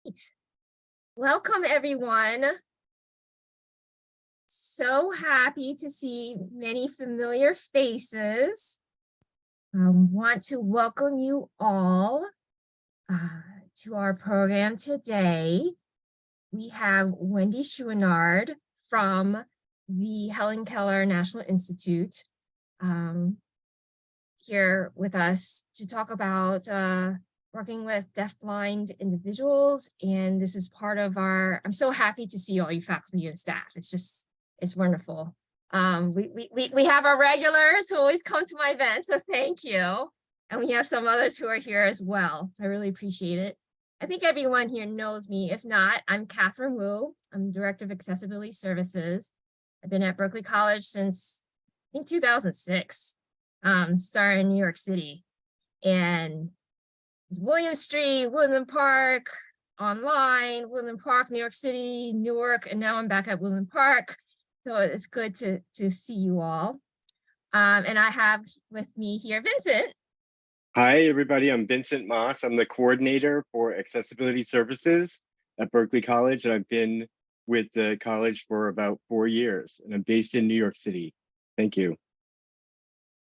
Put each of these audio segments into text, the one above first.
Right. Welcome, everyone. So happy to see many familiar faces. I want to welcome you all to our program today. We have Wendy Chouinard from the Helen Keller National Institute here with us to talk about working with deafblind individuals. And this is part of I'm so happy to see all you faculty and staff. It's wonderful. We have our regulars who always come to my events, so thank you. And we have some others who are here as well, so I really appreciate it. I think everyone here knows me. If not, I'm Catherine Wu. I'm Director of Accessibility Services. I've been at Berkeley College since, I think, 2006, started in New York City. And it's William Street, Woodland Park, online, Woodland Park, New York City, Newark, and now I'm back at Woodland Park. So it's good to see you all. And I have with me here Vincent. Hi, everybody. I'm Vincent Moss. I'm the coordinator for accessibility services at Berkeley College, and I've been with the college for about 4 years, and I'm based in New York City. Thank you.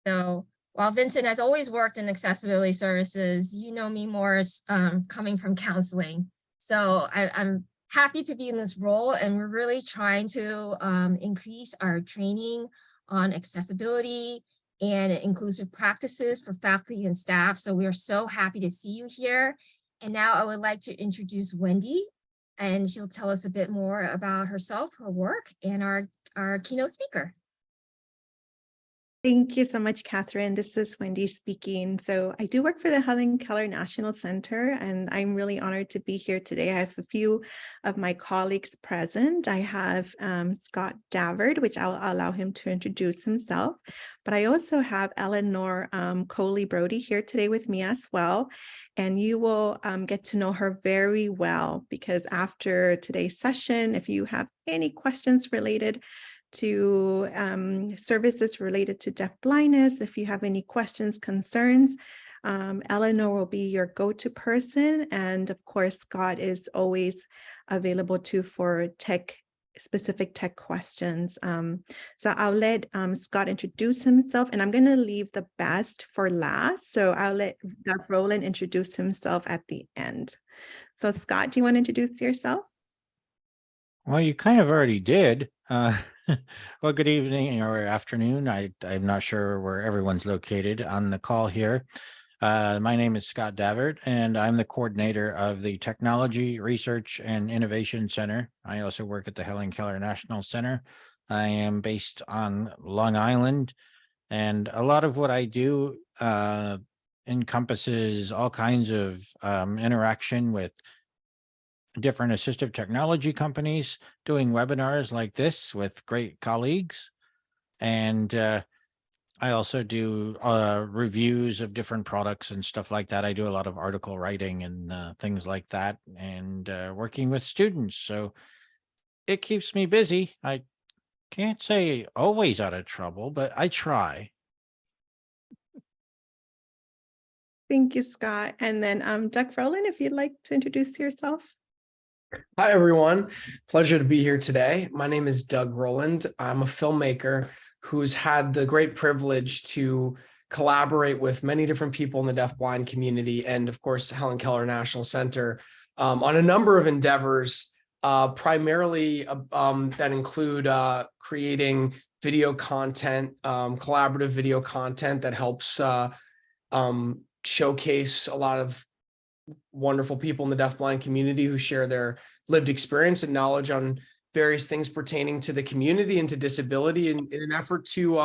So while Vincent has always worked in accessibility services, you know me more as coming from counseling. So I'm happy to be in this role, and we're really trying to increase our training on accessibility and inclusive practices for faculty and staff. So we are so happy to see you here. And now I would like to introduce Wendy, and she'll tell us a bit more about herself, her work, and our keynote speaker. Thank you so much, Catherine. This is Wendy speaking. So I do work for the Helen Keller National Center, and I'm really honored to be here today. I have a few of my colleagues present. I have Scott Davard, which I'll allow him to introduce himself. But I also have Eleanor Coley-Brody here today with me as well. And you will get to know her very well, because after today's session, if you have any questions related to services related to deafblindness, if you have any questions, concerns, Eleanor will be your go-to person. And of course, Scott is always available too for specific tech questions. So I'll let Scott introduce himself, and I'm going to leave the best for last. So I'll let Doug Roland introduce himself at the end. So Scott, do you want to introduce yourself? Well, you kind of already did. Well, good evening or afternoon. I'm not sure where everyone's located on the call here. My name is Scott Davard, and I'm the coordinator of the Technology Research and Innovation Center. I also work at the Helen Keller National Center. I am based on Long Island, and a lot of what I do encompasses all kinds of interaction with different assistive technology companies, doing webinars like this with great colleagues. And I also do reviews of different products and stuff like that. I do a lot of article writing and things like that, and working with students. So it keeps me busy. I can't say always out of trouble, but I try. Thank you, Scott. And then Doug Roland, if you'd like to introduce yourself. Hi, everyone. Pleasure to be here today. My name is Doug Roland. I'm a filmmaker who's had the great privilege to collaborate with many different people in the deafblind community and, of course, Helen Keller National Center on a number of endeavors, primarily that include creating video content, collaborative video content that helps showcase a lot of wonderful people in the deafblind community who share their lived experience and knowledge on various things pertaining to the community and to disability in an effort to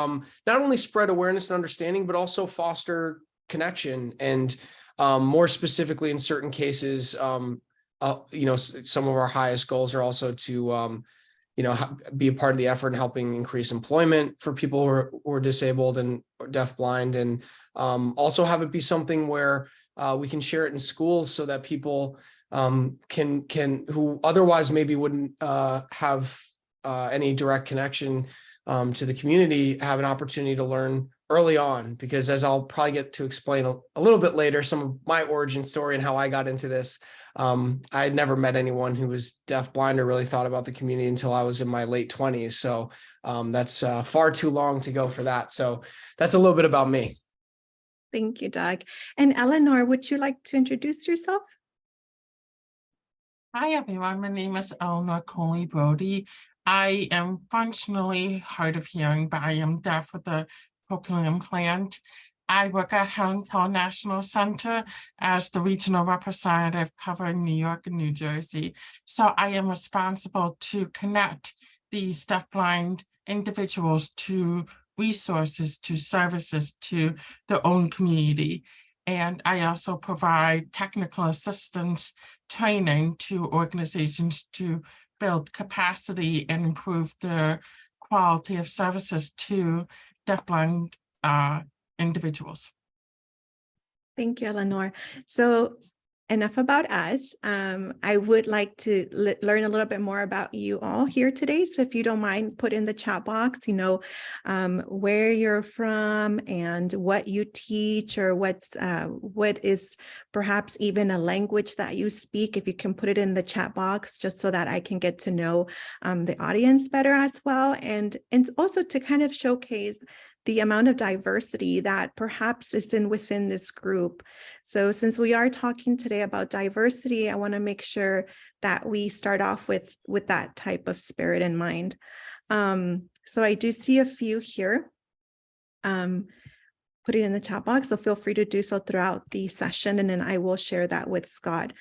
not only spread awareness and understanding, but also foster connection. And more specifically, in certain cases, some of our highest goals are also to be a part of the effort in helping increase employment for people who are disabled and deafblind, and also have it be something where we can share it in schools so that people can who otherwise maybe wouldn't have any direct connection to the community, have an opportunity to learn early on, because as I'll probably get to explain a little bit later, some of my origin story and how I got into this. I had never met anyone who was deafblind or really thought about the community until I was in my late 20s. So that's far too long to go for that. So that's a little bit about me. Thank you, Doug. And Eleanor, would you like to introduce yourself? Hi, everyone. My name is Eleanor Coley Brody. I am functionally hard of hearing, but I am deaf with a cochlear implant. I work at Helen Keller National Center as the regional representative covering New York and New Jersey. So I am responsible to connect these deafblind individuals to resources, to services, to their own community. And I also provide technical assistance training to organizations to build capacity and improve the quality of services to deafblind individuals. Thank you, Eleanor. So enough about us. I would like to learn a little bit more about you all here today. So if you don't mind, put in the chat box, where you're from and what you teach, or what is perhaps even a language that you speak. If you can put it in the chat box, just so that I can get to know the audience better as well. And also to kind of showcase the amount of diversity that perhaps is within this group. So since we are talking today about diversity, I want to make sure that we start off with that type of spirit in mind. So I do see a few here. Put it in the chat box, so feel free to do so throughout the session, and then I will share that with Scott.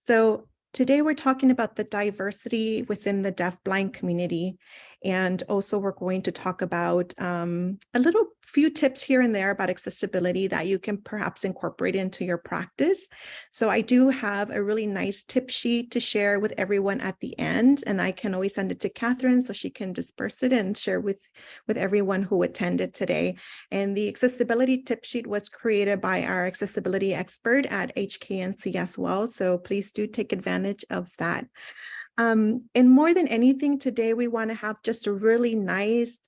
So today we're talking about the diversity within the deafblind community. And also we're going to talk about a few tips here and there about accessibility that you can perhaps incorporate into your practice. So I do have a really nice tip sheet to share with everyone at the end, and I can always send it to Catherine so she can disperse it and share with everyone who attended today. And the accessibility tip sheet was created by our accessibility expert at HKNC as well. So please do take advantage of that. And more than anything, today we want to have just a really nice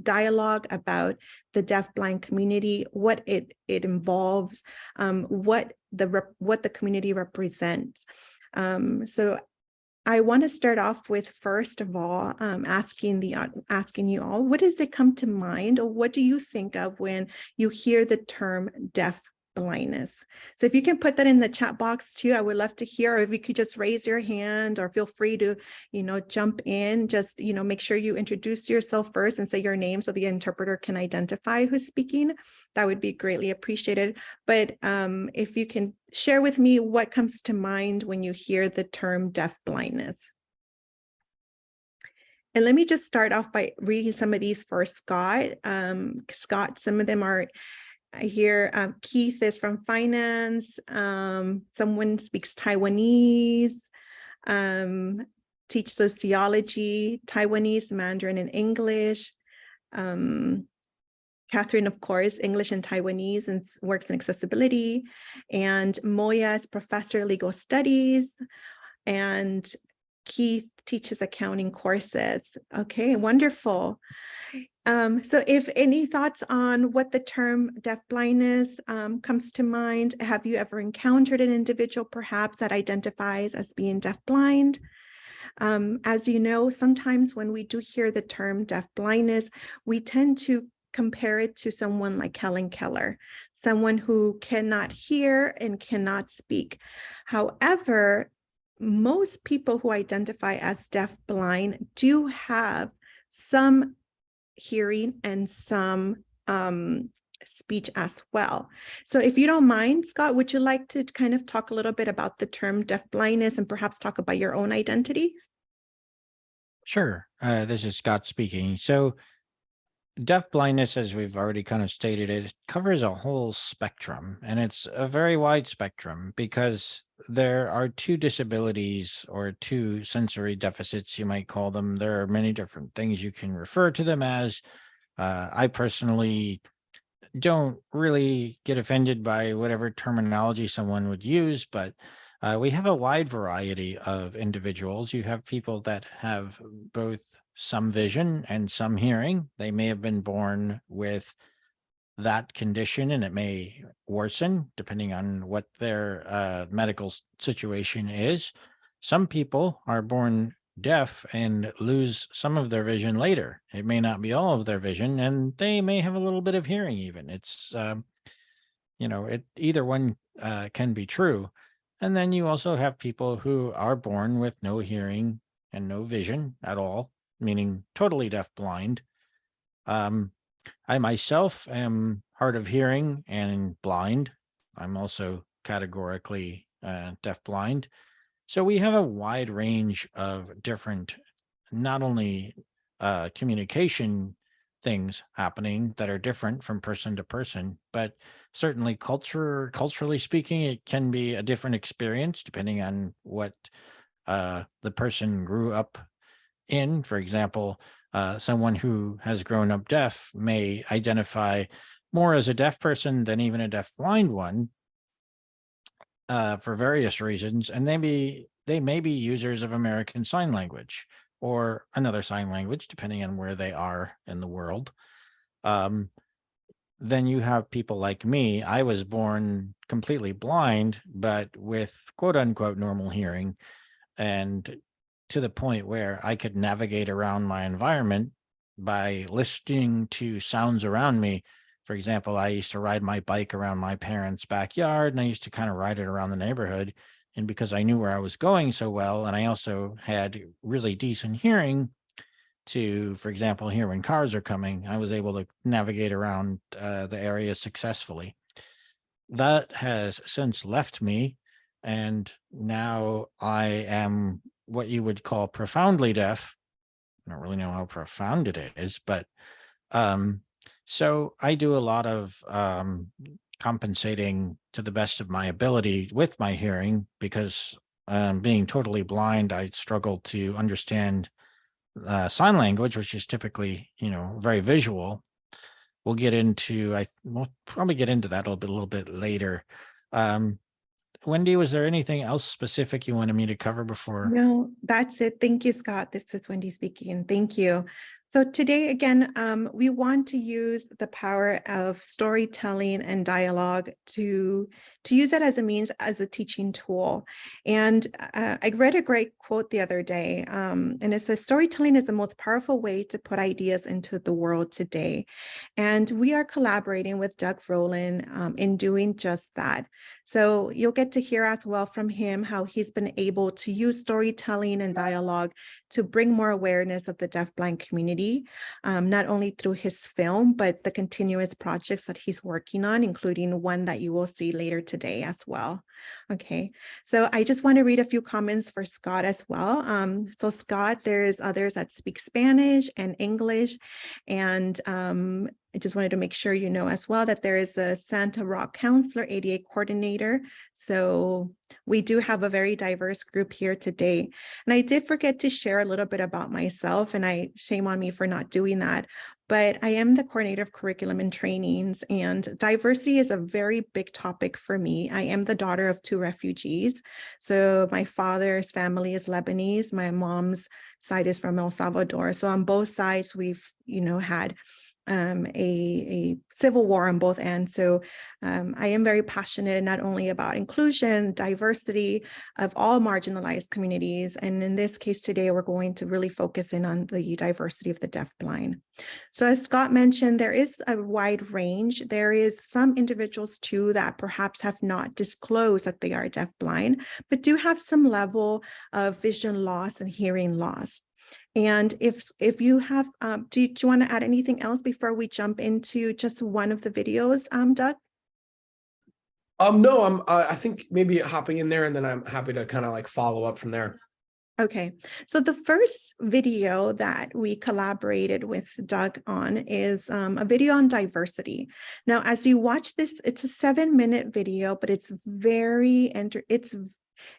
dialogue about the deafblind community, what it involves, what the community represents. So I want to start off with, first of all, asking you all, what does it come to mind, or what do you think of when you hear the term deaf blindness? So if you can put that in the chat box too, I would love to hear, or if you could just raise your hand, or feel free to, jump in. Just, make sure you introduce yourself first and say your name so the interpreter can identify who's speaking. That would be greatly appreciated. But if you can share with me what comes to mind when you hear the term deaf blindness. And let me just start off by reading some of these for Scott. Scott, some of them are, I hear Keith is from finance. Someone speaks Taiwanese, teach sociology, Taiwanese, Mandarin, and English. Catherine, of course, English and Taiwanese, and works in accessibility. And Moya is professor of legal studies. And Keith teaches accounting courses. Okay, wonderful. So if any thoughts on what the term deafblindness comes to mind, have you ever encountered an individual perhaps that identifies as being deafblind? As you know, sometimes when we do hear the term deafblindness, we tend to compare it to someone like Helen Keller, someone who cannot hear and cannot speak. However, most people who identify as deafblind do have some hearing and some speech as well. So if you don't mind, Scott, would you like to kind of talk a little bit about the term deafblindness and perhaps talk about your own identity? Sure. This is Scott speaking. So deafblindness, as we've already kind of stated, it covers a whole spectrum, and it's a very wide spectrum because there are two disabilities or two sensory deficits, you might call them. There are many different things you can refer to them as. I personally don't really get offended by whatever terminology someone would use, but we have a wide variety of individuals. You have people that have both some vision and some hearing. They may have been born with that condition, and it may worsen depending on what their medical situation is. Some people are born deaf and lose some of their vision later. It may not be all of their vision, and they may have a little bit of hearing even. It's, either one can be true. And then you also have people who are born with no hearing and no vision at all, meaning totally deaf-blind. I myself am hard of hearing and blind. I'm also categorically deaf-blind. So we have a wide range of different, not only communication things happening that are different from person to person, but certainly culturally speaking, it can be a different experience depending on what the person grew up in. For example, someone who has grown up deaf may identify more as a deaf person than even a deaf-blind one, for various reasons, and they may be users of American Sign Language or another sign language, depending on where they are in the world. Then you have people like me. I was born completely blind, but with quote unquote normal hearing, and to the point where I could navigate around my environment by listening to sounds around me. For example, I used to ride my bike around my parents' backyard, and I used to kind of ride it around the neighborhood. And because I knew where I was going so well, and I also had really decent hearing to, for example, hear when cars are coming, I was able to navigate around the area successfully. That has since left me, and now I am what you would call profoundly deaf. I don't really know how profound it is, but so I do a lot of compensating to the best of my ability with my hearing, because being totally blind, I struggle to understand sign language, which is typically, very visual. We'll probably get into that a little bit later. Wendy, was there anything else specific you wanted me to cover before? No, that's it. Thank you, Scott. This is Wendy speaking. Thank you. So today, again, we want to use the power of storytelling and dialogue to use it as a means, as a teaching tool. And I read a great quote the other day, and it says, storytelling is the most powerful way to put ideas into the world today. And we are collaborating with Doug Roland in doing just that. So you'll get to hear as well from him how he's been able to use storytelling and dialogue to bring more awareness of the deafblind community, not only through his film, but the continuous projects that he's working on, including one that you will see later today as well. Okay, so I just want to read a few comments for Scott as well. So Scott, there's others that speak Spanish and English, and I just wanted to make sure you know as well that there is a Santa Rock counselor, ADA coordinator. So we do have a very diverse group here today. And I did forget to share a little bit about myself, and shame on me for not doing that. But I am the coordinator of curriculum and trainings, and diversity is a very big topic for me. I am the daughter of 2 refugees. So my father's family is Lebanese. My mom's side is from El Salvador. So on both sides, we've, had a civil war on both ends. So I am very passionate not only about inclusion, diversity of all marginalized communities. And in this case today, we're going to really focus in on the diversity of the deafblind. So as Scott mentioned, there is a wide range. There is some individuals too that perhaps have not disclosed that they are deafblind, but do have some level of vision loss and hearing loss. And if you have, do you want to add anything else before we jump into just one of the videos, Doug? No, I think maybe hopping in there, and then I'm happy to kind of like follow up from there. Okay, so the first video that we collaborated with Doug on is a video on diversity. Now, as you watch this, it's a 7-minute video, but it's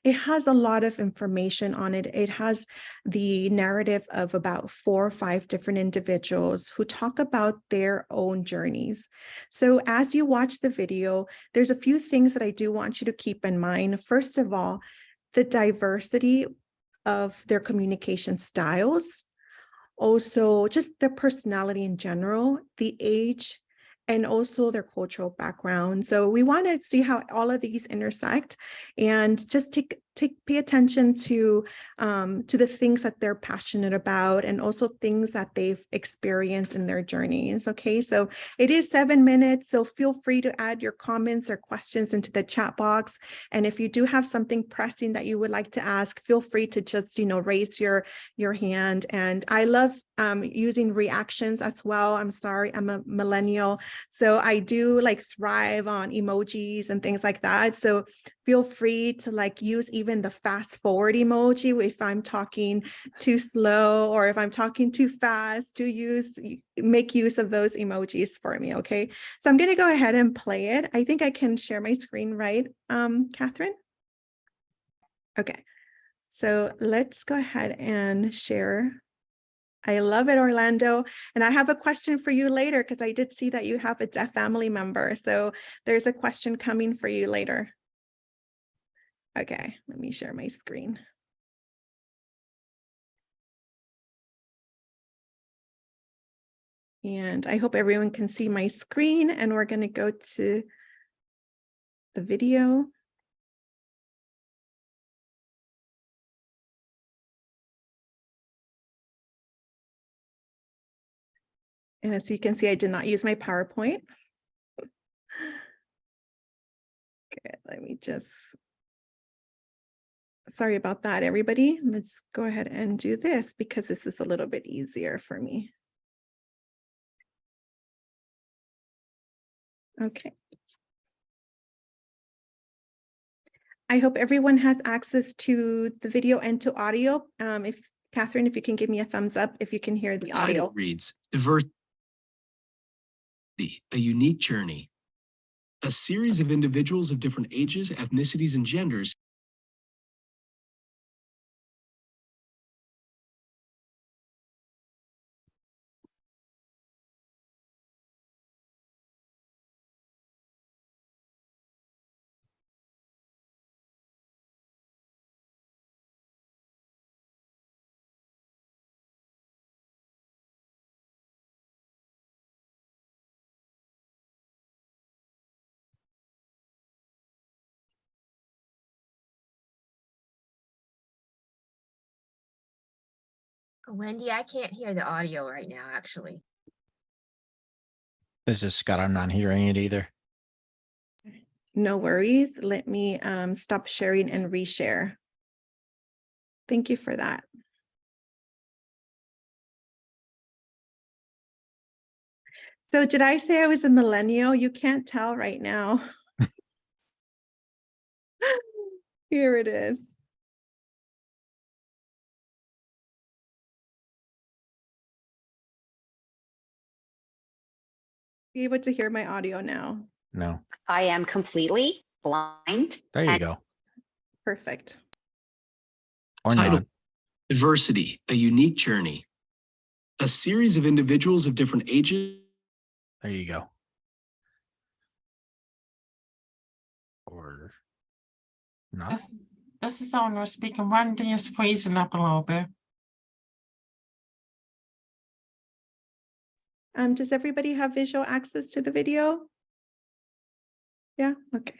it has a lot of information on it. It has the narrative of about 4 or 5 different individuals who talk about their own journeys. So as you watch the video, there's a few things that I do want you to keep in mind. First of all, the diversity of their communication styles, also just their personality in general, the age and also their cultural background. So we want to see how all of these intersect, and just pay attention to the things that they're passionate about, and also things that they've experienced in their journeys. Okay, so it is 7 minutes, so feel free to add your comments or questions into the chat box. And if you do have something pressing that you would like to ask, feel free to just, raise your hand. And I love using reactions as well. I'm sorry, I'm a millennial, so I do thrive on emojis and things like that. So feel free to use even the fast forward emoji if I'm talking too slow, or if I'm talking too fast, make use of those emojis for me. Okay, so I'm going to go ahead and play it. I think I can share my screen, right, Catherine? Okay, so let's go ahead and share. I love it, Orlando. And I have a question for you later, because I did see that you have a deaf family member. So there's a question coming for you later. Okay, let me share my screen. And I hope everyone can see my screen, and we're going to go to the video. And as you can see, I did not use my PowerPoint. Okay, let me just, sorry about that, everybody. Let's go ahead and do this, because this is a little bit easier for me. Okay. I hope everyone has access to the video and to audio. If Catherine, if you can give me a thumbs up if you can hear the audio. Title reads Diversity, a unique journey. A series of individuals of different ages, ethnicities, and genders Wendy, I can't hear the audio right now, actually. This is Scott. I'm not hearing it either. No worries. Let me stop sharing and reshare. Thank you for that. So did I say I was a millennial? You can't tell right now. Here it is. Be able to hear my audio now. No. I am completely blind. There you go. Perfect. Or Title, not. Diversity, a unique journey. A series of individuals of different ages. There you go. Or not. This is Eleanor speaking. Wendy is freezing up a little bit. Does everybody have visual access to the video? Yeah, okay,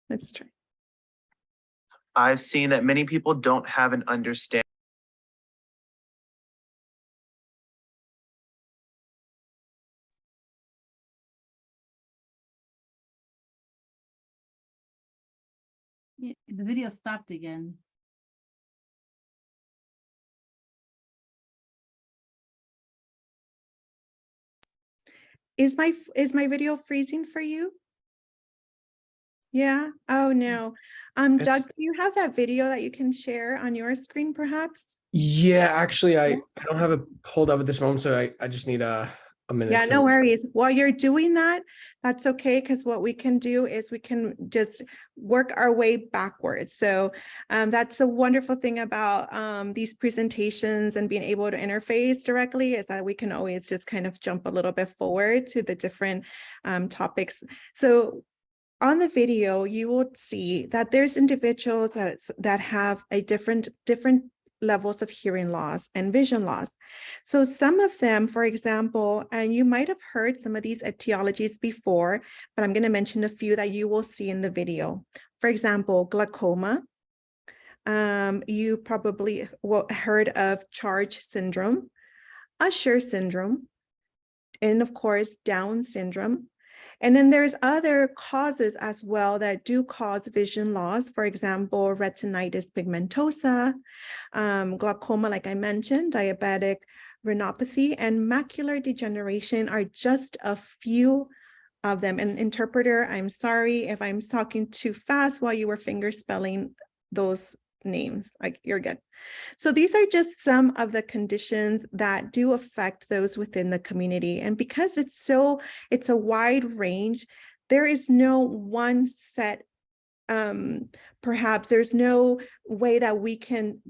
let's try. I've seen that many people don't have an understanding. Yeah, the video stopped again. Is my video freezing for you? Yeah. Oh no. Doug, do you have that video that you can share on your screen, perhaps? Yeah, actually, I don't have it pulled up at this moment, so I just need a minute. Yeah, no worries. While you're doing that, that's okay, because what we can do is we can just work our way backwards. So that's the wonderful thing about these presentations and being able to interface directly, is that we can always just kind of jump a little bit forward to the different topics. So on the video, you will see that there's individuals that have a different levels of hearing loss and vision loss. So some of them, for example, and you might have heard some of these etiologies before, but I'm going to mention a few that you will see in the video. For example, glaucoma. You probably heard of Charge syndrome, Usher syndrome, and of course, Down syndrome. And then there's other causes as well that do cause vision loss. For example, retinitis pigmentosa, glaucoma, like I mentioned, diabetic retinopathy, and macular degeneration are just a few of them. And interpreter, I'm sorry if I'm talking too fast while you were finger spelling those names. Like, you're good. So these are just some of the conditions that do affect those within the community. And because it's a wide range, there is no one set, perhaps there's no way that we can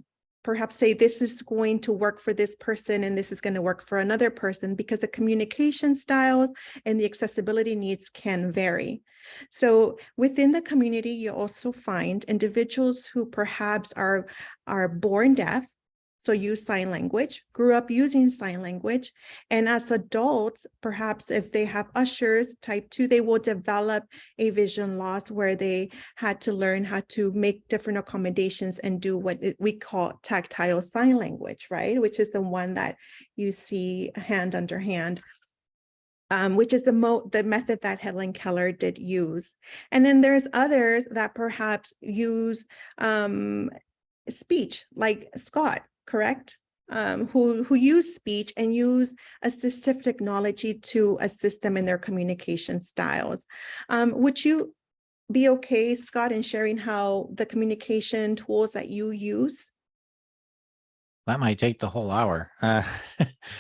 perhaps say this is going to work for this person and this is going to work for another person, because the communication styles and the accessibility needs can vary. So within the community, you also find individuals who perhaps are born deaf, so use sign language, grew up using sign language, and as adults, perhaps if they have Usher's type 2, they will develop a vision loss where they had to learn how to make different accommodations and do what we call tactile sign language, right? Which is the one that you see hand under hand. Which is the method that Helen Keller did use. And then there's others that perhaps use speech, like Scott, correct? Who use speech and use assistive technology to assist them in their communication styles. Would you be okay, Scott, in sharing how the communication tools that you use? That might take the whole hour. Just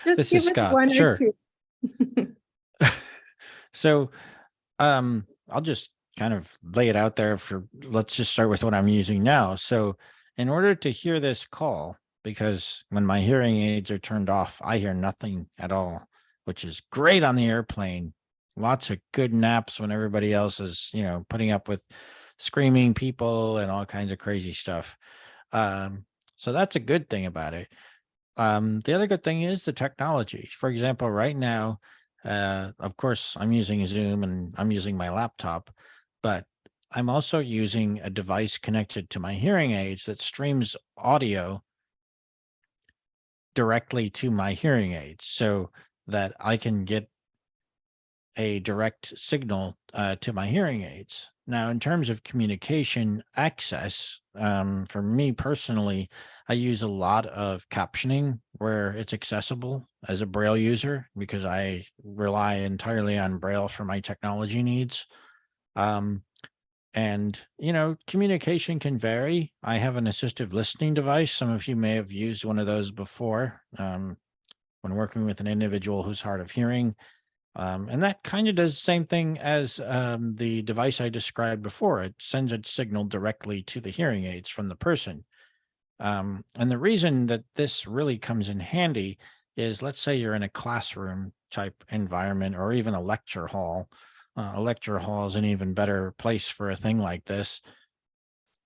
This give is us Scott. one Sure. or two. So I'll just kind of lay it out there let's just start with what I'm using now. So in order to hear this call, because when my hearing aids are turned off, I hear nothing at all, which is great on the airplane. Lots of good naps when everybody else is, putting up with screaming people and all kinds of crazy stuff. So that's a good thing about it. The other good thing is the technology. For example, right now, of course, I'm using Zoom and I'm using my laptop, but I'm also using a device connected to my hearing aids that streams audio directly to my hearing aids so that I can get a direct signal to my hearing aids. Now, in terms of communication access, for me personally, I use a lot of captioning where it's accessible as a Braille user because I rely entirely on Braille for my technology needs. And, communication can vary. I have an assistive listening device. Some of you may have used one of those before when working with an individual who's hard of hearing. And that kind of does the same thing as the device I described before. It sends its signal directly to the hearing aids from the person. And the reason that this really comes in handy is, let's say you're in a classroom type environment or even a lecture hall. A lecture hall is an even better place for a thing like this.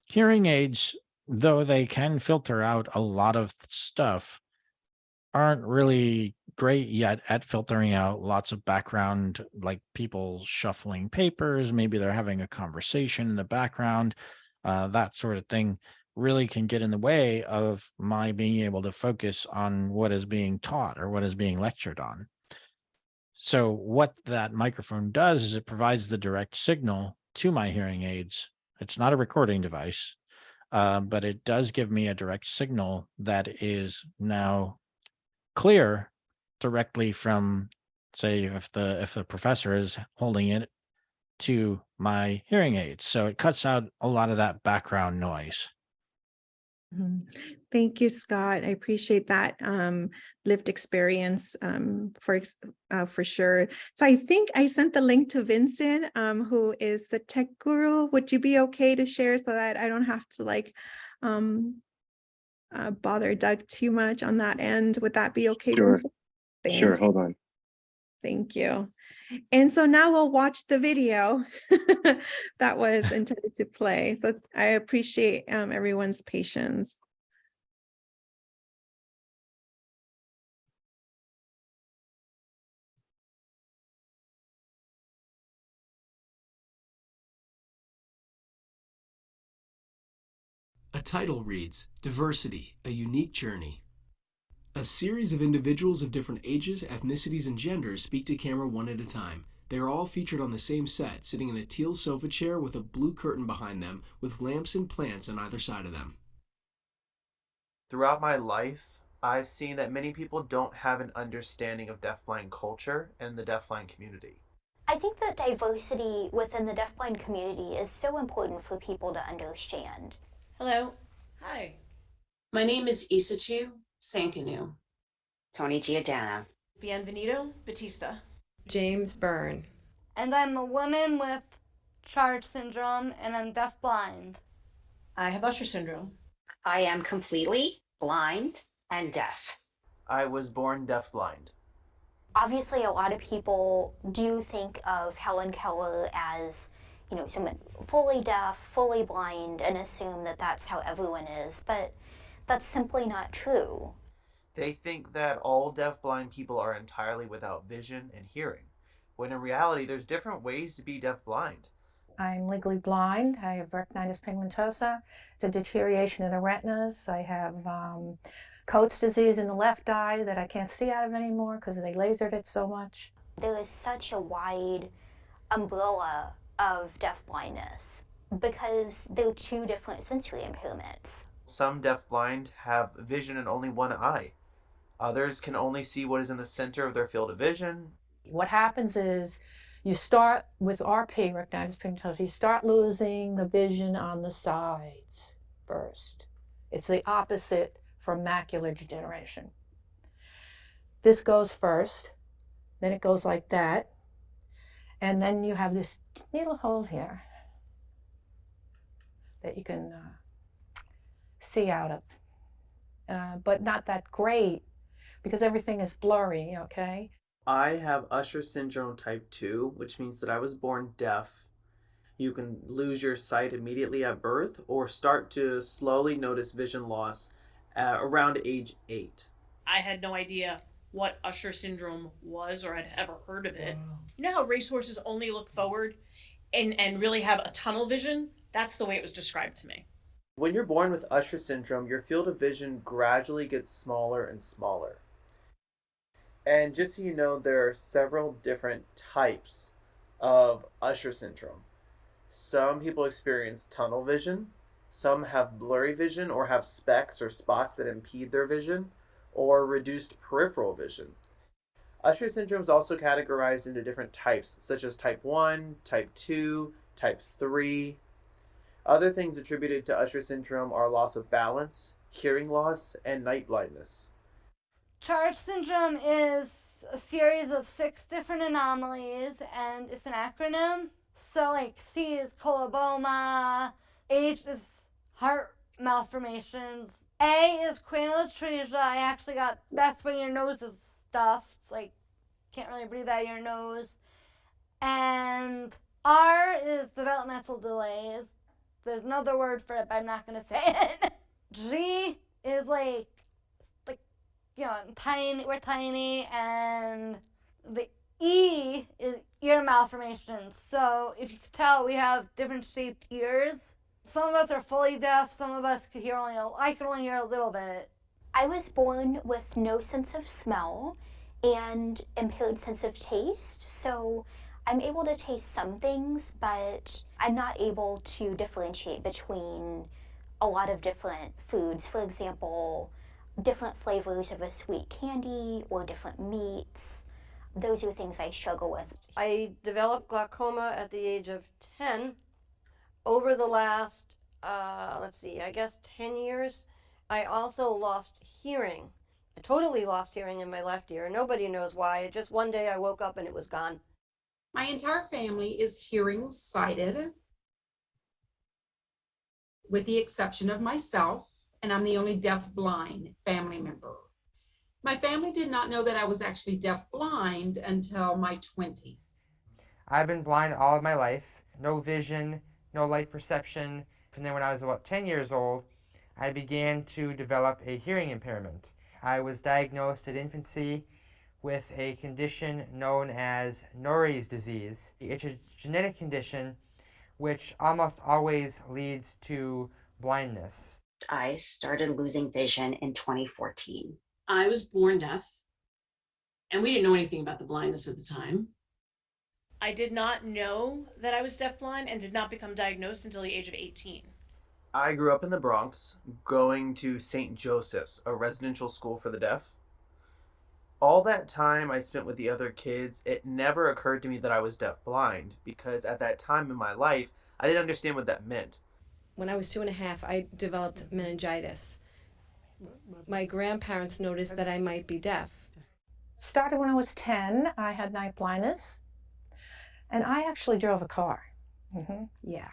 Hearing aids, though they can filter out a lot of stuff, aren't really great yet at filtering out lots of background, like people shuffling papers. Maybe they're having a conversation in the background. That sort of thing really can get in the way of my being able to focus on what is being taught or what is being lectured on. So what that microphone does is it provides the direct signal to my hearing aids. It's not a recording device, but it does give me a direct signal that is now clear directly from, say, if the professor is holding it to my hearing aids. So it cuts out a lot of that background noise. Thank you, Scott. I appreciate that lived experience for sure. So I think I sent the link to Vincent, who is the tech guru. Would you be okay to share so that I don't have to bother Doug too much on that end? Would that be okay? Sure. Vincent? Thanks. Sure, hold on. Thank you. And so now we'll watch the video that was intended to play. So I appreciate everyone's patience. That title reads, Diversity, a Unique Journey. A series of individuals of different ages, ethnicities, and genders speak to camera one at a time. They are all featured on the same set, sitting in a teal sofa chair with a blue curtain behind them, with lamps and plants on either side of them. Throughout my life, I've seen that many people don't have an understanding of deafblind culture and the deafblind community. I think that diversity within the deafblind community is so important for people to understand. Hello. Hi. My name is Isachu Sankanu. Tony Giordano. Bienvenido Batista. James Byrne. And I'm a woman with Charge syndrome and I'm deafblind. I have Usher syndrome. I am completely blind and deaf. I was born deafblind. Obviously, a lot of people do think of Helen Keller as, you know, someone fully deaf, fully blind, and assume that that's how everyone is, but that's simply not true. They think that all deafblind people are entirely without vision and hearing, when in reality, there's different ways to be deafblind. I'm legally blind. I have retinitis pigmentosa. It's a deterioration of the retinas. I have Coats disease in the left eye that I can't see out of anymore because they lasered it so much. There is such a wide umbrella of deafblindness because they're two different sensory impairments. Some deafblind have vision in only one eye. Others can only see what is in the center of their field of vision. What happens is you start with RP, retinitis pigmentosa, you start losing the vision on the sides first. It's the opposite from macular degeneration. This goes first, then it goes like that, and then you have this little hole here that you can see out of, but not that great because everything is blurry, okay? I have Usher syndrome type 2, which means that I was born deaf. You can lose your sight immediately at birth or start to slowly notice vision loss around age 8. I had no idea what Usher syndrome was or had ever heard of it. You know how racehorses only look forward and really have a tunnel vision? That's the way it was described to me. When you're born with Usher syndrome, your field of vision gradually gets smaller and smaller. And just so you know, there are several different types of Usher syndrome. Some people experience tunnel vision, some have blurry vision or have specks or spots that impede their vision, or reduced peripheral vision. Usher syndrome is also categorized into different types, such as type 1, type 2, type 3. Other things attributed to Usher syndrome are loss of balance, hearing loss, and night blindness. Charge syndrome is a series of 6 different anomalies, and it's an acronym. So, like, C is coloboma, H is heart malformations, A is cranial atresia. I actually got, that's when your nose is stuffed, like, can't really breathe out of your nose. And R is developmental delays. There's another word for it, but I'm not going to say it. G is like, you know, tiny, we're tiny, and the E is ear malformations. So if you could tell, we have different shaped ears. Some of us are fully deaf, some of us could hear only, I can only hear a little bit. I was born with no sense of smell and impaired sense of taste, so I'm able to taste some things, but I'm not able to differentiate between a lot of different foods. For example, different flavors of a sweet candy or different meats. Those are things I struggle with. I developed glaucoma at the age of 10. Over the last, I guess 10 years, I also lost hearing. I totally lost hearing in my left ear. Nobody knows why. Just one day I woke up and it was gone. My entire family is hearing sighted, with the exception of myself, and I'm the only deaf-blind family member. My family did not know that I was actually deaf-blind until my 20s. I've been blind all of my life, no vision, no light perception. And then when I was about 10 years old, I began to develop a hearing impairment. I was diagnosed at infancy with a condition known as Norie's disease. It's a genetic condition which almost always leads to blindness. I started losing vision in 2014. I was born deaf, and we didn't know anything about the blindness at the time. I did not know that I was deafblind and did not become diagnosed until the age of 18. I grew up in the Bronx, going to St. Joseph's, a residential school for the deaf. All that time I spent with the other kids, it never occurred to me that I was deafblind, because at that time in my life, I didn't understand what that meant. When I was 2.5, I developed meningitis. My grandparents noticed that I might be deaf. Started when I was 10. I had night blindness, and I actually drove a car. Yeah.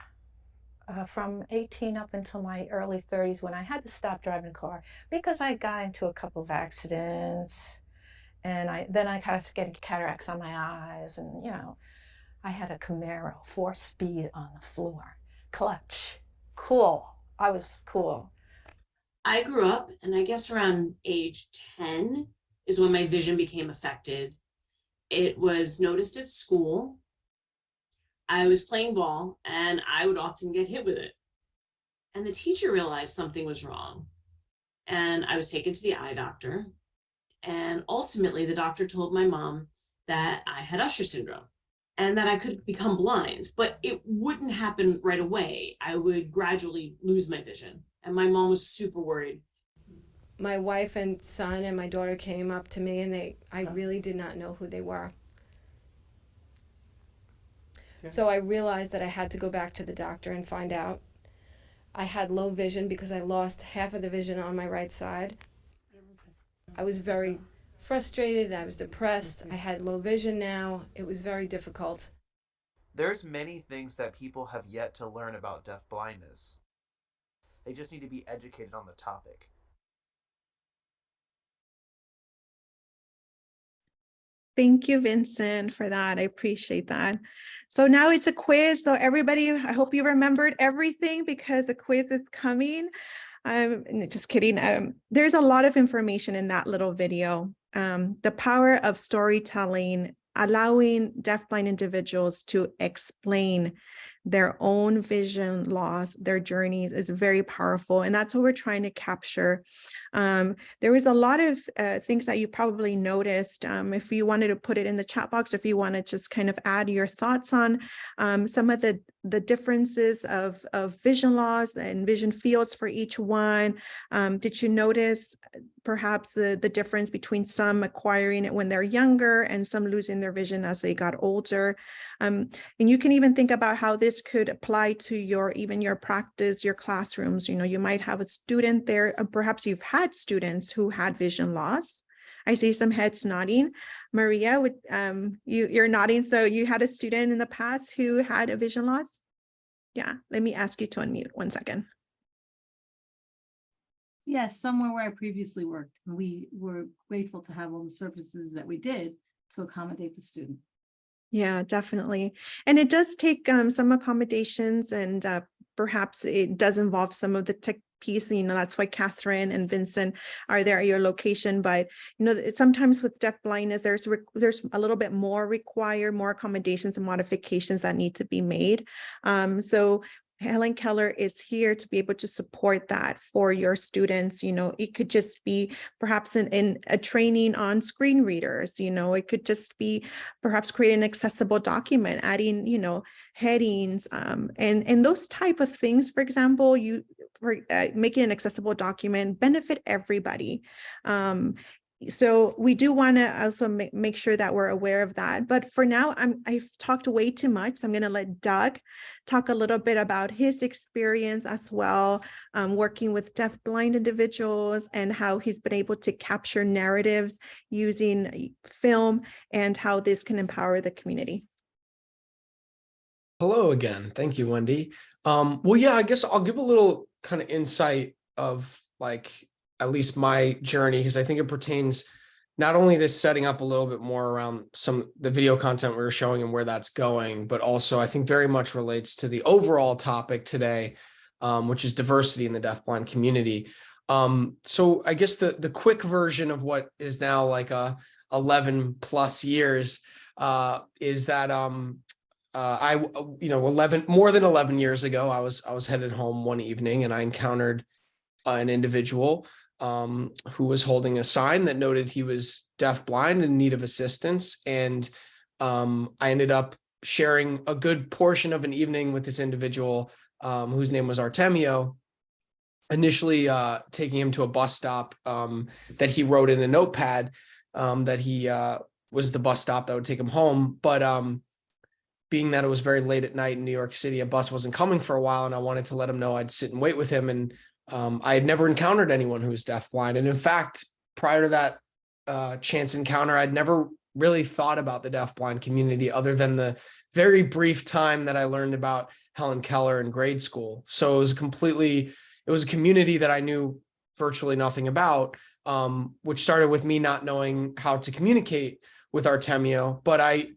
From 18 up until my early 30s, when I had to stop driving a car because I got into a couple of accidents, and then I kind of getting cataracts on my eyes, and I had a Camaro 4-speed on the floor, clutch. Cool. I was cool. I grew up, and I guess around age 10 is when my vision became affected. It was noticed at school. I was playing ball, and I would often get hit with it. And the teacher realized something was wrong. And I was taken to the eye doctor. And ultimately, the doctor told my mom that I had Usher syndrome and that I could become blind, but it wouldn't happen right away. I would gradually lose my vision. And my mom was super worried. My wife and son and my daughter came up to me, and I really did not know who they were. So I realized that I had to go back to the doctor and find out. I had low vision because I lost half of the vision on my right side. I was very frustrated. I was depressed. I had low vision now. It was very difficult. There's many things that people have yet to learn about deafblindness. They just need to be educated on the topic. Thank you, Vincent, for that. I appreciate that. So now it's a quiz. So everybody, I hope you remembered everything because the quiz is coming. Just kidding. There's a lot of information in that little video. The power of storytelling, allowing deafblind individuals to explain their own vision loss, their journeys is very powerful. And that's what we're trying to capture. There was a lot of things that you probably noticed. If you wanted to put it in the chat box, if you want to just kind of add your thoughts on some of the differences of vision loss and vision fields for each one. Did you notice perhaps the difference between some acquiring it when they're younger and some losing their vision as they got older? And you can even think about how this could apply to even your practice, your classrooms. You might have a student there, perhaps you've had students who had vision loss. I see some heads nodding. Maria, you're nodding. So you had a student in the past who had a vision loss? Yeah, let me ask you to unmute 1 second. Yes, somewhere where I previously worked. And we were grateful to have all the services that we did to accommodate the student. Yeah, definitely. And it does take some accommodations, and perhaps it does involve some of the tech piece. That's why Catherine and Vincent are there at your location. But sometimes with deafblindness, there's a little bit more accommodations and modifications that need to be made. So Helen Keller is here to be able to support that for your students. It could just be perhaps in a training on screen readers. It could just be perhaps create an accessible document, adding, headings, and those type of things. For example, making an accessible document benefit everybody. So we do want to also make sure that we're aware of that. But for now, I've talked way too much. So I'm going to let Doug talk a little bit about his experience as well, working with deafblind individuals and how he's been able to capture narratives using film and how this can empower the community. Hello again. Thank you, Wendy. Well, yeah, I guess I'll give a little kind of insight of at least my journey, because I think it pertains not only to setting up a little bit more around the video content we were showing and where that's going, but also I think very much relates to the overall topic today, which is diversity in the deafblind community. So I guess the quick version of what is now 11 plus years is that more than 11 years ago, I was headed home one evening and I encountered an individual who was holding a sign that noted he was deafblind in need of assistance. And I ended up sharing a good portion of an evening with this individual whose name was Artemio, initially taking him to a bus stop that he wrote in a notepad that he was the bus stop that would take him home. But being that it was very late at night in New York City, a bus wasn't coming for a while, and I wanted to let him know I'd sit and wait with him. And I had never encountered anyone who was deafblind. And in fact, prior to that chance encounter, I'd never really thought about the deafblind community other than the very brief time that I learned about Helen Keller in grade school. So it was a community that I knew virtually nothing about, which started with me not knowing how to communicate with Artemio. But I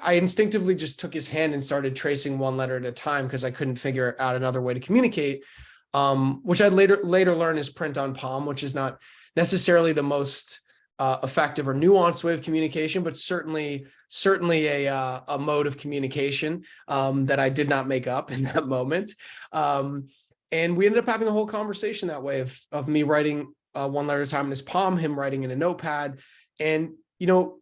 instinctively just took his hand and started tracing one letter at a time because I couldn't figure out another way to communicate, which I'd later learn is print on palm, which is not necessarily the most effective or nuanced way of communication, but certainly a mode of communication that I did not make up in that moment. And we ended up having a whole conversation that way of me writing one letter at a time in his palm, him writing in a notepad. And,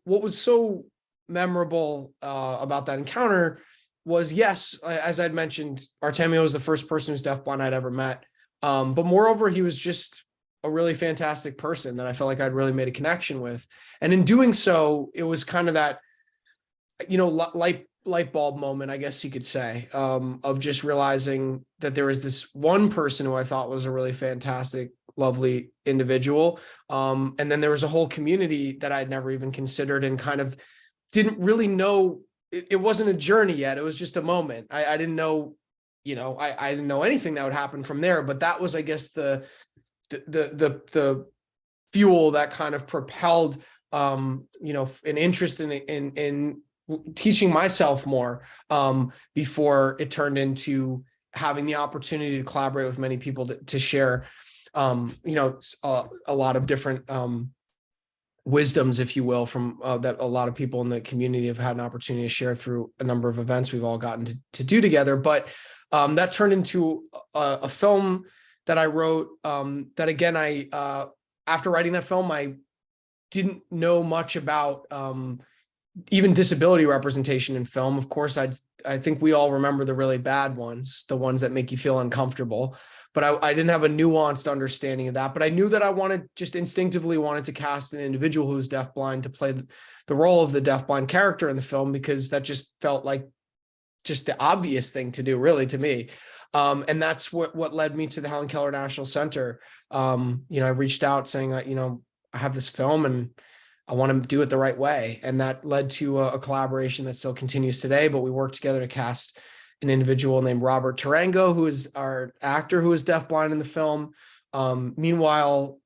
what was so memorable about that encounter was, yes, as I'd mentioned, Artemio was the first person who's deafblind I'd ever met. But moreover, he was just a really fantastic person that I felt like I'd really made a connection with. And in doing so, it was kind of that, light bulb moment, I guess you could say, of just realizing that there was this one person who I thought was a really fantastic, lovely individual. And then there was a whole community that I'd never even considered and kind of didn't really know. It wasn't a journey yet. It was just a moment. I didn't know, I didn't know anything that would happen from there, but that was, I guess, the fuel that kind of propelled, an interest in teaching myself more before it turned into having the opportunity to collaborate with many people to share, a lot of different wisdoms, if you will, from that a lot of people in the community have had an opportunity to share through a number of events we've all gotten to do together. But that turned into a film that I wrote that, again, after writing that film, I didn't know much about even disability representation in film. Of course, I think we all remember the really bad ones, the ones that make you feel uncomfortable. But I didn't have a nuanced understanding of that. But I knew that I instinctively wanted to cast an individual who's deafblind to play the role of the deafblind character in the film, because that just felt like just the obvious thing to do, really, to me. And that's what led me to the Helen Keller National Center. I reached out saying, I have this film and I want to do it the right way. And that led to a collaboration that still continues today. But we worked together to cast an individual named Robert Tarango, who is our actor who is deafblind in the film. Meanwhile,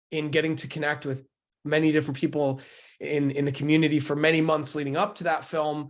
in getting to connect with many different people in the community for many months leading up to that film,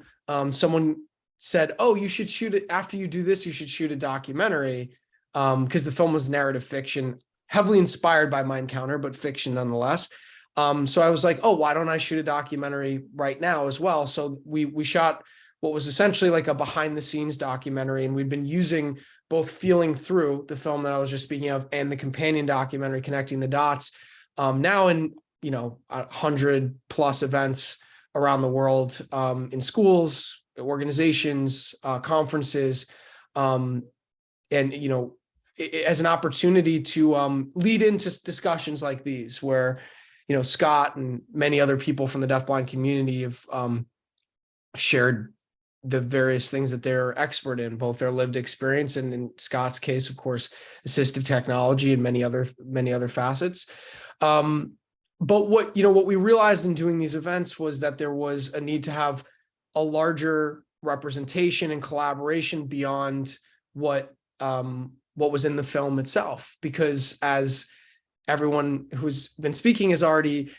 someone said, "Oh, you should shoot it after you do this. You should shoot a documentary," because the film was narrative fiction, heavily inspired by my encounter, but fiction nonetheless. So I was like, "Oh, why don't I shoot a documentary right now as well?" So we shot what was essentially like a behind the scenes documentary, and we've been using both Feeling Through, the film that I was just speaking of, and the companion documentary, Connecting the Dots, now in 100+ events around the world, in schools, organizations, conferences, and as an opportunity to lead into discussions like these, where Scott and many other people from the deafblind community have shared the various things that they're expert in, both their lived experience and, in Scott's case, of course, assistive technology and many other facets. But what we realized in doing these events was that there was a need to have a larger representation and collaboration beyond what was in the film itself, because as everyone who's been speaking has already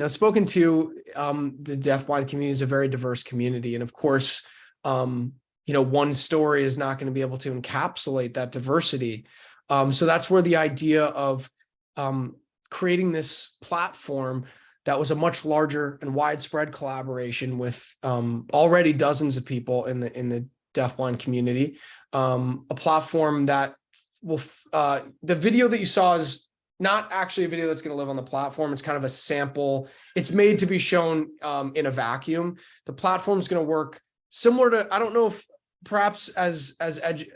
spoken to, the deafblind community is a very diverse community. And of course, one story is not going to be able to encapsulate that diversity. So that's where the idea of creating this platform that was a much larger and widespread collaboration with already dozens of people in the deafblind community, a platform that the video that you saw is not actually a video that's going to live on the platform. It's kind of a sample. It's made to be shown in a vacuum. The platform is going to work similar to, I don't know if perhaps as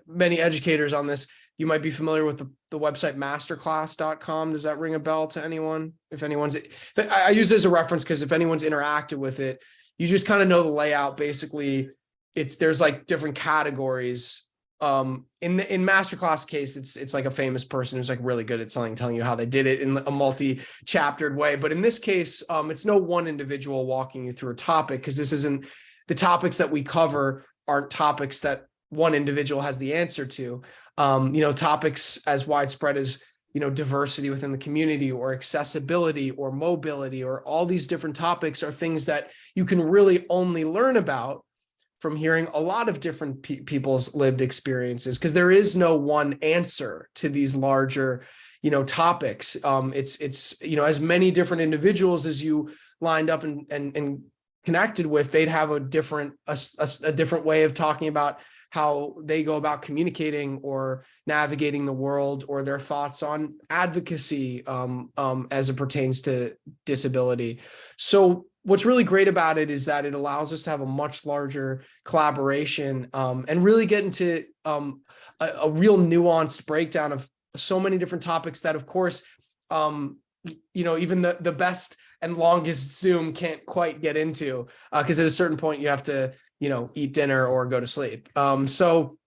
many educators on this, you might be familiar with the website masterclass.com. Does that ring a bell to anyone? If anyone's, I use this as a reference because if anyone's interacted with it, you just kind of know the layout. Basically, there's like different categories. In Masterclass case, it's like a famous person who's like really good at something, telling you how they did it in a multi-chaptered way. But in this case, it's no one individual walking you through a topic, because this isn't, the topics that we cover aren't topics that one individual has the answer to. Topics as widespread as, diversity within the community, or accessibility, or mobility, or all these different topics are things that you can really only learn about from hearing a lot of different people's lived experiences, because there is no one answer to these larger, topics. It's as many different individuals as you lined up and connected with, they'd have a different way of talking about how they go about communicating or navigating the world, or their thoughts on advocacy as it pertains to disability. So what's really great about it is that it allows us to have a much larger collaboration and really get into a real nuanced breakdown of so many different topics that, of course, even the best and longest Zoom can't quite get into, because at a certain point you have to eat dinner or go to sleep. So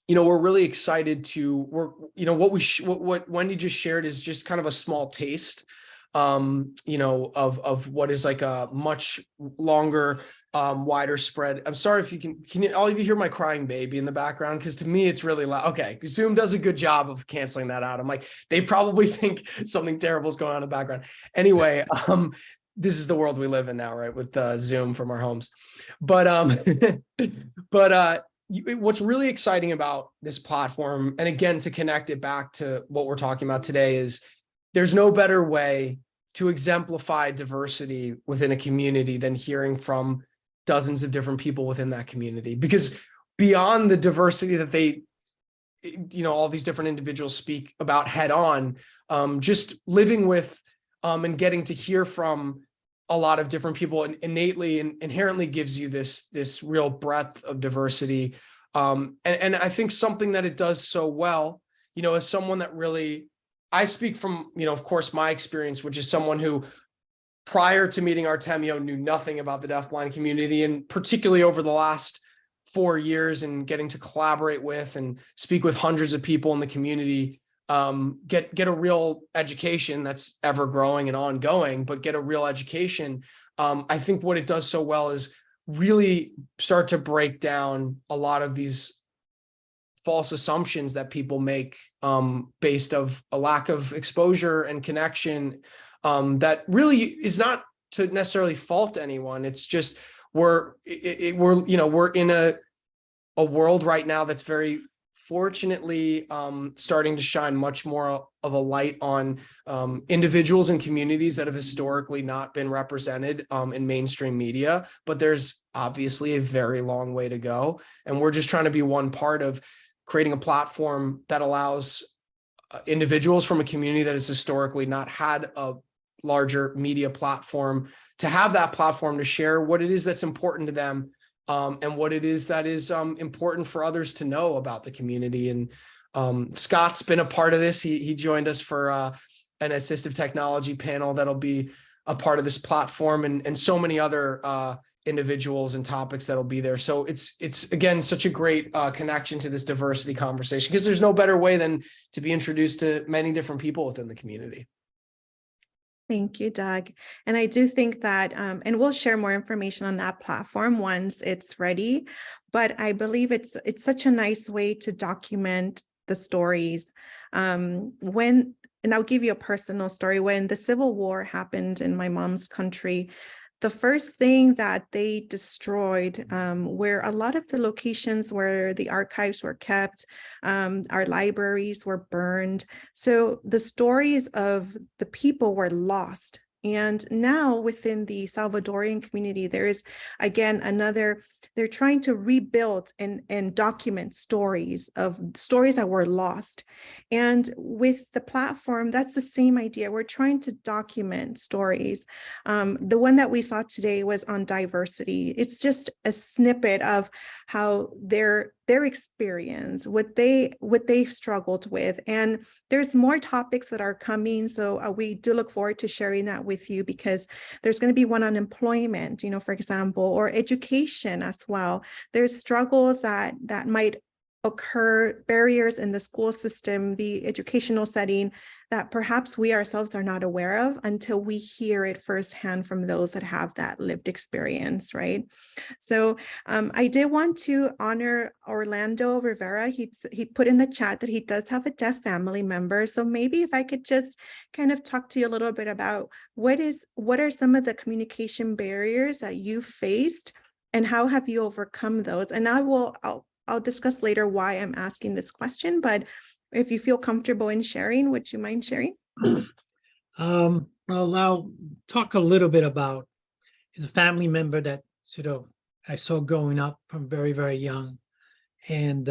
we're really excited to work. What Wendy just shared is just kind of a small taste, of what is like a much longer, wider spread. I'm sorry if can you all of you hear my crying baby in the background? Because to me, it's really loud. Okay, Zoom does a good job of canceling that out. I'm like, they probably think something terrible is going on in the background. Anyway, this is the world we live in now, right? With Zoom from our homes. But what's really exciting about this platform, and again, to connect it back to what we're talking about today, is there's no better way to exemplify diversity within a community than hearing from dozens of different people within that community. Because beyond the diversity that they, all these different individuals speak about head on, just living with and getting to hear from a lot of different people innately and inherently gives you this real breadth of diversity. And I think something that it does so well, as someone that really, I speak from, of course, my experience, which is someone who prior to meeting Artemio knew nothing about the deafblind community, and particularly over the last 4 years and getting to collaborate with and speak with hundreds of people in the community, get a real education that's ever growing and ongoing, but get a real education. I think what it does so well is really start to break down a lot of these false assumptions that people make based of a lack of exposure and connection, that really is not to necessarily fault anyone. It's just we're in a world right now that's very fortunately starting to shine much more of a light on individuals and communities that have historically not been represented in mainstream media. But there's obviously a very long way to go. And we're just trying to be one part of creating a platform that allows individuals from a community that has historically not had a larger media platform to have that platform to share what it is that's important to them, and what it is that is important for others to know about the community. And Scott's been a part of this. He joined us for an assistive technology panel that'll be a part of this platform, and so many other individuals and topics that'll be there. So it's again such a great connection to this diversity conversation, because there's no better way than to be introduced to many different people within the community. Thank you, Doug. And I do think that, and we'll share more information on that platform once it's ready, but I believe it's such a nice way to document the stories. And I'll give you a personal story. When the Civil War happened in my mom's country, the first thing that they destroyed were a lot of the locations where the archives were kept. Our libraries were burned. So the stories of the people were lost And now within the Salvadorian community, there is, again, they're trying to rebuild and document stories that were lost. And with the platform, that's the same idea. We're trying to document stories. The one that we saw today was on diversity. It's just a snippet of how their experience, what they've struggled with. And there's more topics that are coming. So we do look forward to sharing that with you, because there's going to be one on employment, for example, or education as well. There's struggles that might occur, barriers in the school system, the educational setting, that perhaps we ourselves are not aware of until we hear it firsthand from those that have that lived experience, right? So I did want to honor Orlando Rivera. He put in the chat that he does have a deaf family member. So maybe if I could just kind of talk to you a little bit about what are some of the communication barriers that you faced, and how have you overcome those? And I'll discuss later why I'm asking this question, but if you feel comfortable in sharing, would you mind sharing? Well, I'll talk a little bit about is a family member that sort of I saw growing up from very, very young. And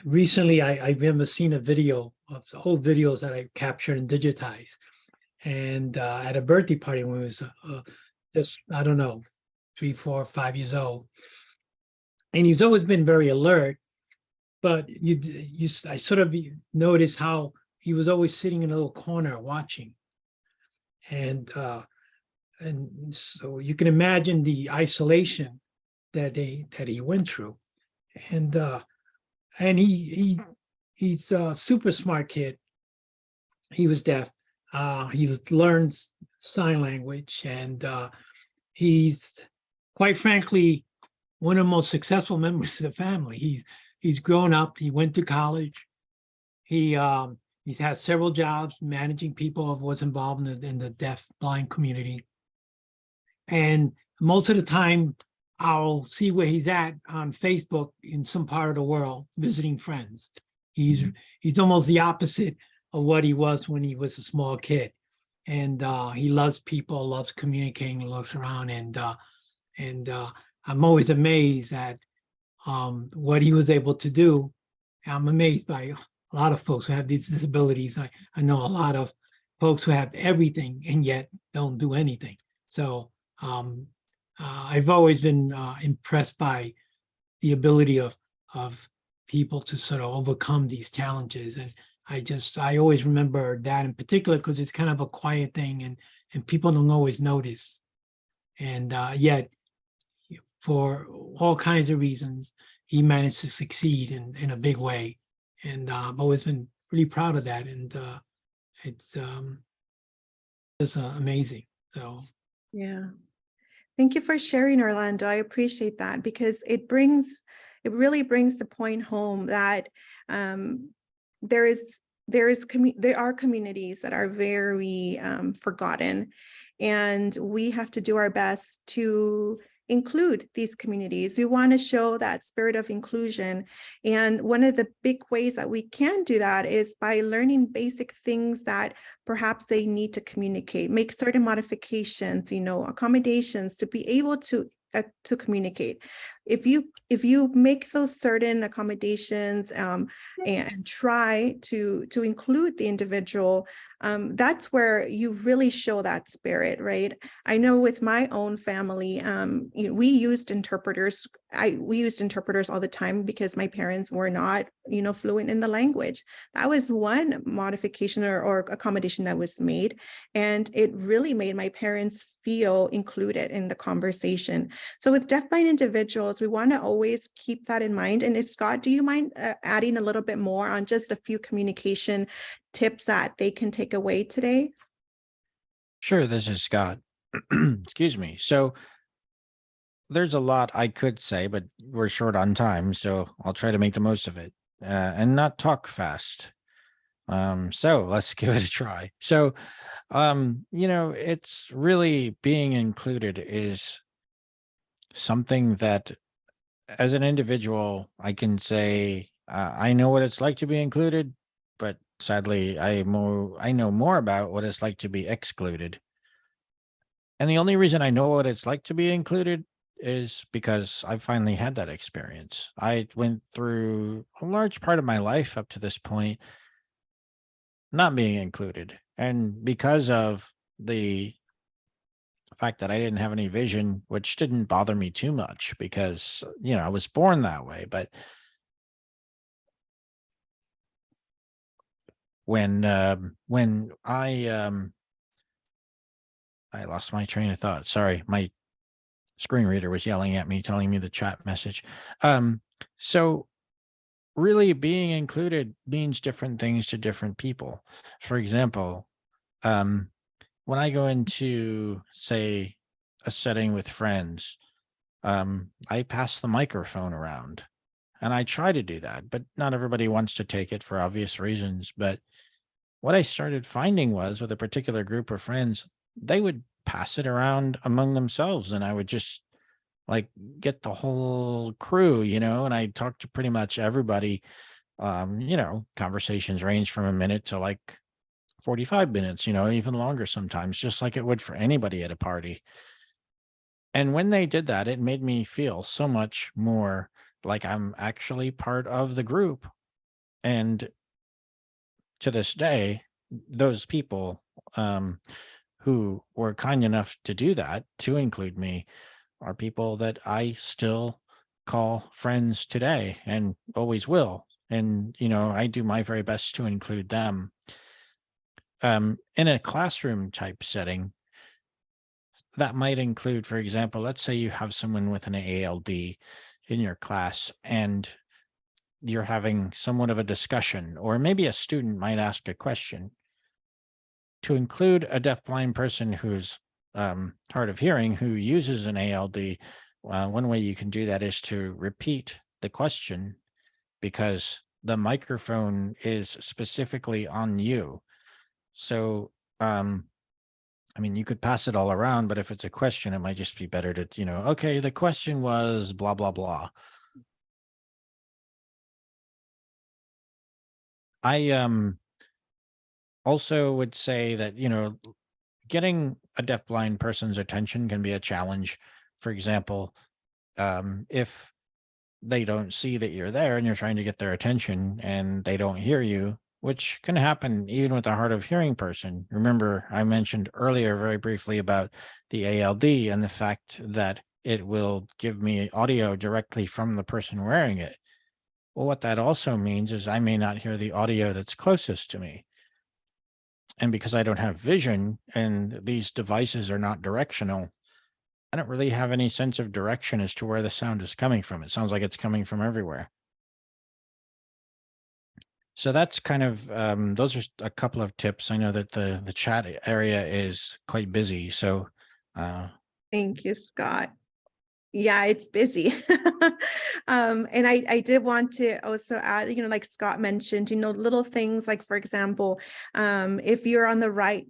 recently I remember seeing a video of the old videos that I captured and digitized. And at a birthday party when I was just, I don't know, 3, 4, 5 years old. And he's always been very alert, but I sort of noticed how he was always sitting in a little corner watching. And so you can imagine the isolation that he went through. And he's a super smart kid. He was deaf. He learned sign language, and he's quite frankly one of the most successful members of the family. He's grown up. He went to college. He's had several jobs managing people, was involved in the deaf blind community. And most of the time, I'll see where he's at on Facebook in some part of the world, visiting friends. He's almost the opposite of what he was when he was a small kid. And he loves people, loves communicating, looks around, and I'm always amazed at what he was able to do. I'm amazed by a lot of folks who have these disabilities. I know a lot of folks who have everything and yet don't do anything. So I've always been impressed by the ability of people to sort of overcome these challenges. And I always remember that in particular because it's kind of a quiet thing and people don't always notice. And yet, for all kinds of reasons, he managed to succeed in a big way. And I've always been really proud of that. And it's just amazing. So, yeah. Thank you for sharing, Orlando. I appreciate that, because it really brings the point home that there are communities that are very forgotten, and we have to do our best to include these communities. We want to show that spirit of inclusion. And one of the big ways that we can do that is by learning basic things that perhaps they need to communicate, make certain modifications, accommodations to be able to communicate. If you make those certain accommodations and try to include the individual, that's where you really show that spirit, right? I know with my own family, we used interpreters. We used interpreters all the time because my parents were not, fluent in the language. That was one modification or accommodation that was made, and it really made my parents feel included in the conversation. So with deafblind individuals, we want to always keep that in mind. And if Scott, do you mind adding a little bit more on just a few communication tips that they can take away today? Sure, this is Scott. Excuse me. So there's a lot I could say, but we're short on time, so I'll try to make the most of it and not talk fast. So let's give it a try. So, it's really being included is something that as an individual, I can say, I know what it's like to be included, but sadly, I know more about what it's like to be excluded. And the only reason I know what it's like to be included is because I finally had that experience. I went through a large part of my life up to this point not being included. And because of the fact that I didn't have any vision, which didn't bother me too much because, I was born that way. But when I lost my train of thought. Sorry, my screen reader was yelling at me, telling me the chat message. So really being included means different things to different people. For example, when I go into, say, a setting with friends, I pass the microphone around and I try to do that, but not everybody wants to take it for obvious reasons. But what I started finding was with a particular group of friends, they would pass it around among themselves and I would just like get the whole crew, and I talked to pretty much everybody. Conversations range from a minute to like 45 minutes, even longer sometimes, just like it would for anybody at a party. And when they did that, it made me feel so much more like I'm actually part of the group. And to this day, those people who were kind enough to do that, to include me, are people that I still call friends today and always will. And, I do my very best to include them. In a classroom type setting, that might include, for example, let's say you have someone with an ALD in your class and you're having somewhat of a discussion, or maybe a student might ask a question. To include a deafblind person who's hard of hearing who uses an ALD, one way you can do that is to repeat the question because the microphone is specifically on you. So, you could pass it all around, but if it's a question, it might just be better to, okay, the question was blah, blah, blah. I also would say that, getting a deafblind person's attention can be a challenge. For example, if they don't see that you're there and you're trying to get their attention and they don't hear you, which can happen even with a hard of hearing person. Remember, I mentioned earlier very briefly about the ALD and the fact that it will give me audio directly from the person wearing it. Well, what that also means is I may not hear the audio that's closest to me. And because I don't have vision and these devices are not directional, I don't really have any sense of direction as to where the sound is coming from. It sounds like it's coming from everywhere. So that's kind of, those are a couple of tips. I know that the chat area is quite busy. So Thank you, Scott. Yeah, it's busy. And I did want to also add, like Scott mentioned, little things like, for example, if you're on the right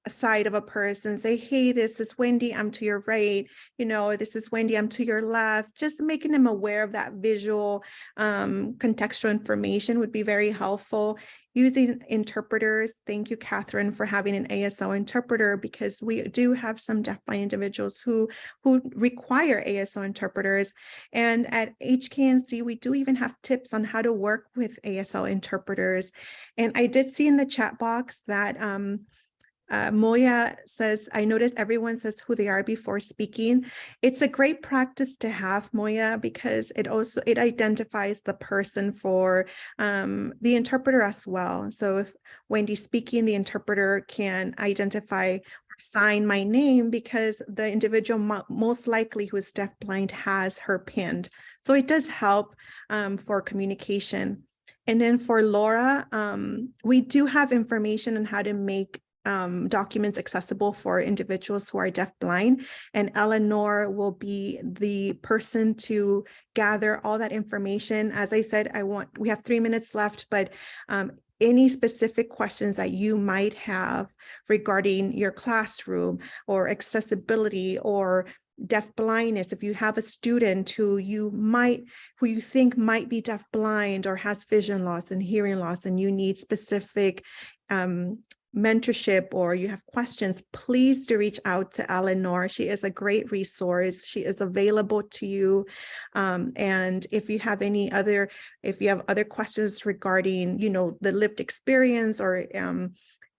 side of a person, say, hey, this is Wendy, I'm to your right, this is Wendy, I'm to your left. Just making them aware of that visual contextual information would be very helpful. Using interpreters. Thank you, Catherine, for having an ASL interpreter, because we do have some deafblind individuals who require ASL interpreters. And at HKNC, we do even have tips on how to work with ASL interpreters. And I did see in the chat box that Moya says, I noticed everyone says who they are before speaking. It's a great practice to have, Moya, because it identifies the person for the interpreter as well. So if Wendy's speaking, the interpreter can identify or sign my name because the individual most likely who is deafblind has her pinned. So it does help for communication. And then for Laura, we do have information on how to make documents accessible for individuals who are deafblind, and Eleanor will be the person to gather all that information. As I said, we have 3 minutes left, but any specific questions that you might have regarding your classroom or accessibility or deafblindness, if you have a student who you think might be deafblind or has vision loss and hearing loss, and you need specific mentorship or you have questions, please do reach out to Eleanor. She is a great resource. She is available to you. And if you have other questions regarding, the lived experience, or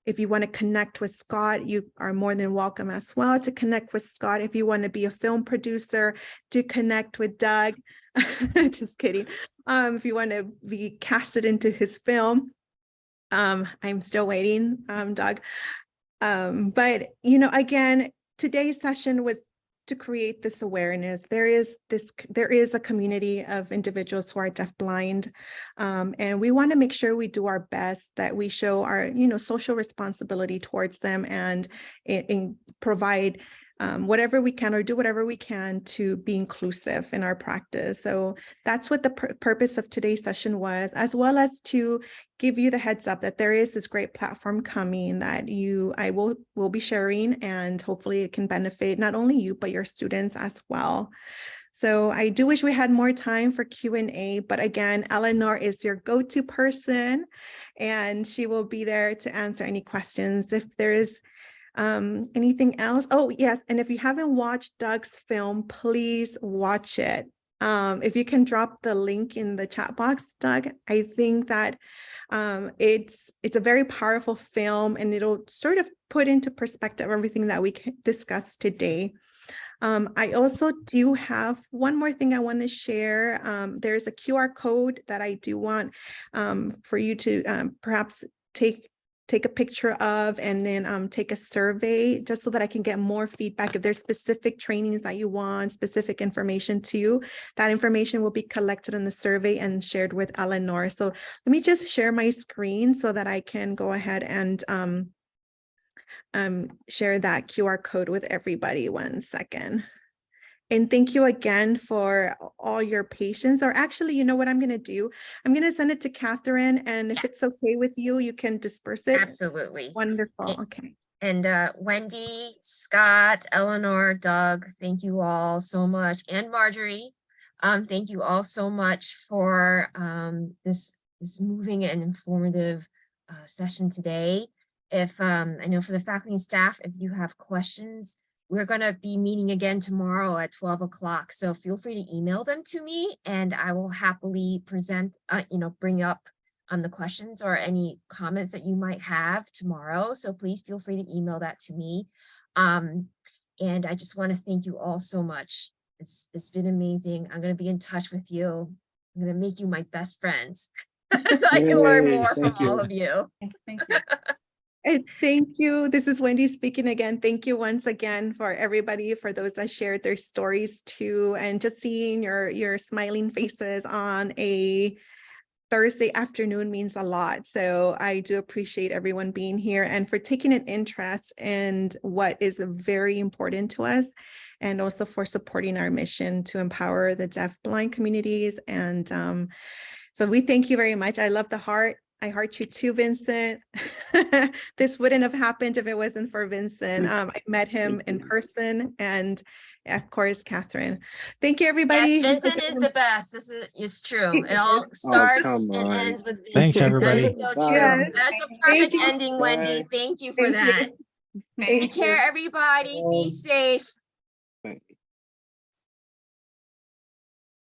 if you want to connect with Scott, you are more than welcome as well to connect with Scott. If you want to be a film producer, to connect with Doug. Just kidding. If you want to be casted into his film, I'm still waiting, Doug. But, again, today's session was to create this awareness. There is a community of individuals who are deafblind, and we want to make sure we do our best, that we show our, social responsibility towards them, and provide whatever we can, or do whatever we can to be inclusive in our practice. So that's what the purpose of today's session was, as well as to give you the heads up that there is this great platform coming that I will be sharing, and hopefully it can benefit not only you, but your students as well. So I do wish we had more time for Q&A, but again, Eleanor is your go-to person, and she will be there to answer any questions. If there is anything else? Oh, yes. And if you haven't watched Doug's film, please watch it. If you can drop the link in the chat box, Doug, I think that it's a very powerful film, and it'll sort of put into perspective everything that we discussed today. I also do have one more thing I want to share. There's a QR code that I do want for you to perhaps take a picture of, and then take a survey, just so that I can get more feedback. If there's specific trainings that you want, specific information to, that information will be collected in the survey and shared with Eleanor. So let me just share my screen so that I can go ahead and share that QR code with everybody. 1 second. And thank you again for all your patience. Or actually, you know what I'm going to do? I'm going to send it to Catherine, and if it's okay with you, you can disperse it. Absolutely. Wonderful. Okay. And Wendy, Scott, Eleanor, Doug, thank you all so much. And Marjorie, thank you all so much for this moving and informative session today. If I know for the faculty and staff, if you have questions, we're going to be meeting again tomorrow at 12 o'clock. So feel free to email them to me, and I will happily present, bring up the questions or any comments that you might have tomorrow. So please feel free to email that to me. And I just want to thank you all so much. It's been amazing. I'm going to be in touch with you. I'm going to make you my best friends so I can learn more from all of you. Thank you. And thank you. This is Wendy speaking again. Thank you once again for everybody, for those that shared their stories too, and just seeing your smiling faces on a Thursday afternoon means a lot. So I do appreciate everyone being here and for taking an interest in what is very important to us, and also for supporting our mission to empower the deaf-blind communities. And so we thank you very much. I love the heart. I heart you too, Vincent. This wouldn't have happened if it wasn't for Vincent. I met him in person, and of course, Catherine. Thank you, everybody. Yes, Vincent is the best. This is true. It all starts and ends with Vincent. Thanks, everybody. That is so true. Yes. That's a perfect ending, Wendy. Thank you for that. Take care, everybody. Be safe.